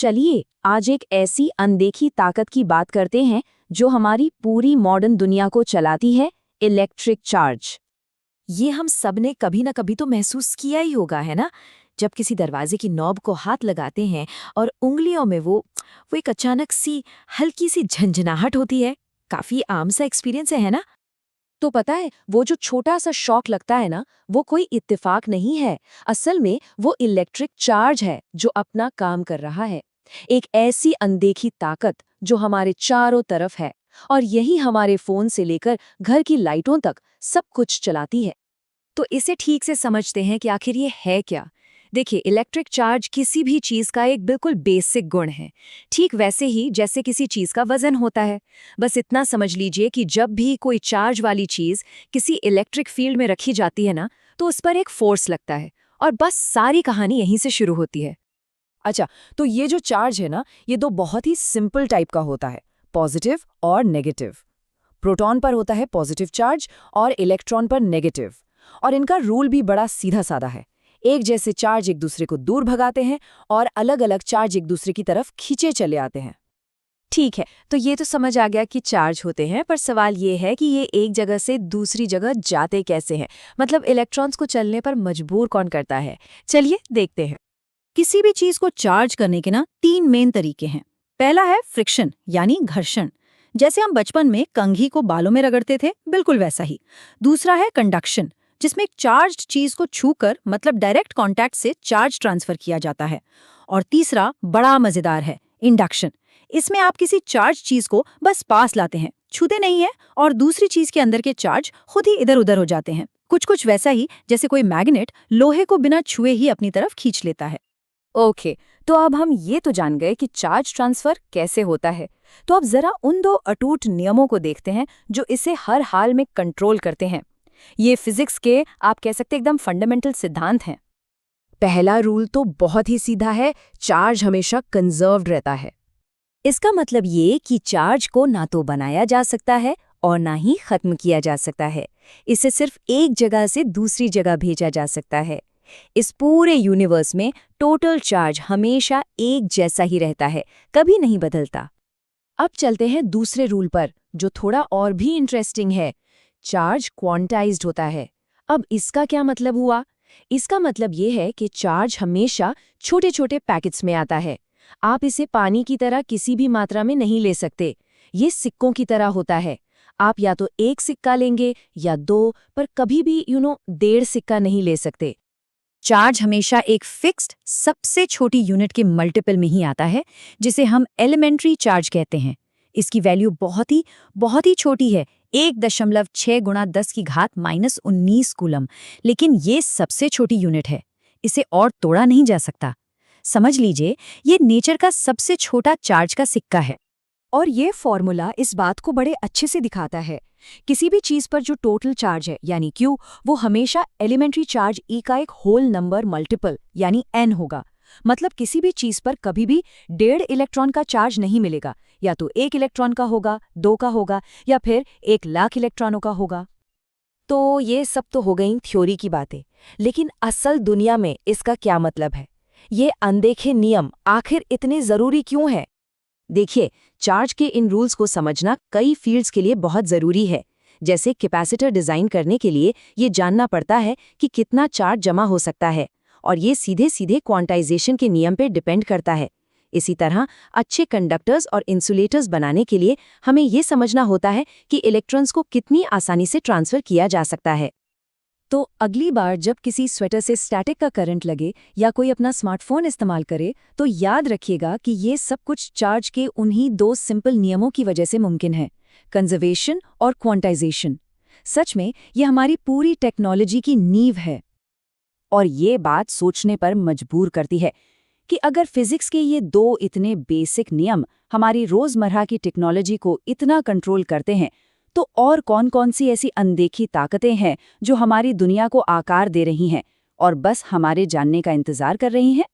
चलिए आज एक ऐसी अनदेखी ताकत की बात करते हैं जो हमारी पूरी मॉडर्न दुनिया को चलाती है, इलेक्ट्रिक चार्ज। ये हम सब ने कभी ना कभी तो महसूस किया ही होगा, है ना? जब किसी दरवाजे की नॉब को हाथ लगाते हैं और उंगलियों में वो एक अचानक सी हल्की सी झंझनाहट होती है। काफी आम सा एक्सपीरियंस है ना? तो पता है वो जो छोटा सा शॉक लगता है ना, वो कोई इत्तेफाक नहीं है। असल में वो इलेक्ट्रिक चार्ज है जो अपना काम कर रहा है। एक ऐसी अनदेखी ताकत जो हमारे चारों तरफ है और यही हमारे फोन से लेकर घर की लाइटों तक सब कुछ चलाती है। तो इसे ठीक से समझते हैं कि आखिर ये है क्या। देखिए, इलेक्ट्रिक चार्ज किसी भी चीज का एक बिल्कुल बेसिक गुण है, ठीक वैसे ही जैसे किसी चीज का वजन होता है। बस इतना समझ लीजिए कि जब भी कोई चार्ज वाली चीज किसी इलेक्ट्रिक फील्ड में रखी जाती है ना, तो उस पर एक फोर्स लगता है और बस सारी कहानी यहीं से शुरू होती है। अच्छा, तो ये जो चार्ज है ना, ये दो बहुत ही सिंपल टाइप का होता है, पॉजिटिव और नेगेटिव। प्रोटॉन पर होता है पॉजिटिव चार्ज और इलेक्ट्रॉन पर नेगेटिव। और इनका रूल भी बड़ा सीधा साधा है। एक जैसे चार्ज एक दूसरे को दूर भगाते हैं और अलग अलग चार्ज एक दूसरे की तरफ खींचे चले आते हैं। ठीक है, तो ये तो समझ आ गया कि चार्ज होते हैं, पर सवाल ये है कि ये एक जगह से दूसरी जगह जाते कैसे हैं। मतलब इलेक्ट्रॉन्स को चलने पर मजबूर कौन करता है? चलिए देखते हैं। किसी भी चीज को चार्ज करने के ना 3 मेन तरीके हैं। पहला है फ्रिक्शन यानी घर्षण, जैसे हम बचपन में कंघी को बालों में रगड़ते थे, बिल्कुल वैसा ही। दूसरा है कंडक्शन, जिसमें एक चार्ज्ड चीज को छूकर मतलब डायरेक्ट कांटेक्ट से चार्ज ट्रांसफर किया जाता है। और तीसरा बड़ा मजेदार है, इंडक्शन। इसमें आप किसी चार्ज चीज को बस पास लाते हैं, छूते नहीं है, और दूसरी चीज के अंदर के चार्ज खुद ही इधर उधर हो जाते हैं। कुछ कुछ वैसा ही जैसे कोई मैग्नेट लोहे को बिना छुए ही अपनी तरफ खींच लेता है। ओके, तो अब हम ये तो जान गए कि चार्ज ट्रांसफर कैसे होता है। तो अब जरा उन दो अटूट नियमों को देखते हैं जो इसे हर हाल में कंट्रोल करते हैं। ये फिजिक्स के, आप कह सकते एकदम फंडामेंटल सिद्धांत हैं। पहला रूल तो बहुत ही सीधा है, चार्ज हमेशा कंजर्व्ड रहता है। इसका मतलब ये कि चार्ज को ना तो बनाया जा सकता है और ना ही खत्म किया जा सकता है। इसे सिर्फ एक जगह से दूसरी जगह भेजा जा सकता है। इस पूरे यूनिवर्स में टोटल चार्ज हमेशा एक जैसा ही रहता है, कभी नहीं बदलता। अब चलते हैं दूसरे रूल पर, जो थोड़ा और भी इंटरेस्टिंग है। चार्ज क्वांटाइज्ड होता है। अब इसका क्या मतलब हुआ? इसका मतलब ये है कि चार्ज हमेशा छोटे छोटे पैकेट्स में आता है। आप इसे पानी की तरह किसी भी मात्रा में नहीं ले सकते। ये सिक्कों की तरह होता है। आप या तो एक सिक्का लेंगे या दो, पर कभी भी 1.5 सिक्का नहीं ले सकते। चार्ज हमेशा एक फिक्स्ड सबसे छोटी यूनिट के मल्टीपल में ही आता है, जिसे हम एलिमेंट्री चार्ज कहते हैं। इसकी वैल्यू बहुत ही छोटी है, 1.6 गुणा 10 की घात -19 कूलम। लेकिन ये सबसे छोटी यूनिट है, इसे और तोड़ा नहीं जा सकता। समझ लीजिए, ये नेचर का सबसे छोटा चार्ज का सिक्का है। और ये फॉर्मूला इस बात को बड़े अच्छे से दिखाता है। किसी भी चीज पर जो टोटल चार्ज है यानी Q, वो हमेशा एलिमेंट्री चार्ज E का एक होल नंबर मल्टीपल यानी N होगा। मतलब किसी भी चीज पर कभी भी 1.5 इलेक्ट्रॉन का चार्ज नहीं मिलेगा। या तो 1 इलेक्ट्रॉन का होगा, 2 का होगा, या फिर 1,00,000 इलेक्ट्रॉनों का होगा। तो ये सब तो हो गई थ्योरी की बातें, लेकिन असल दुनिया में इसका क्या मतलब है? ये अनदेखे नियम आखिर इतने जरूरी क्यों हैं? देखिए, चार्ज के इन रूल्स को समझना कई फील्ड्स के लिए बहुत ज़रूरी है। जैसे कैपेसिटर डिज़ाइन करने के लिए ये जानना पड़ता है कि कितना चार्ज जमा हो सकता है, और ये सीधे सीधे क्वांटाइजेशन के नियम पर डिपेंड करता है। इसी तरह अच्छे कंडक्टर्स और इंसुलेटर्स बनाने के लिए हमें ये समझना होता है कि इलेक्ट्रॉन्स को कितनी आसानी से ट्रांसफ़र किया जा सकता है। तो अगली बार जब किसी स्वेटर से स्टैटिक का करंट लगे या कोई अपना स्मार्टफोन इस्तेमाल करे, तो याद रखिएगा कि ये सब कुछ चार्ज के उन्हीं 2 सिंपल नियमों की वजह से मुमकिन है, कंजर्वेशन और क्वांटाइजेशन। सच में ये हमारी पूरी टेक्नोलॉजी की नींव है। और ये बात सोचने पर मजबूर करती है कि अगर फिजिक्स के ये 2 इतने बेसिक नियम हमारी रोज़मर्रा की टेक्नोलॉजी को इतना कंट्रोल करते हैं, तो और कौन-कौन सी ऐसी अनदेखी ताकतें हैं जो हमारी दुनिया को आकार दे रही हैं और बस हमारे जानने का इंतजार कर रही हैं?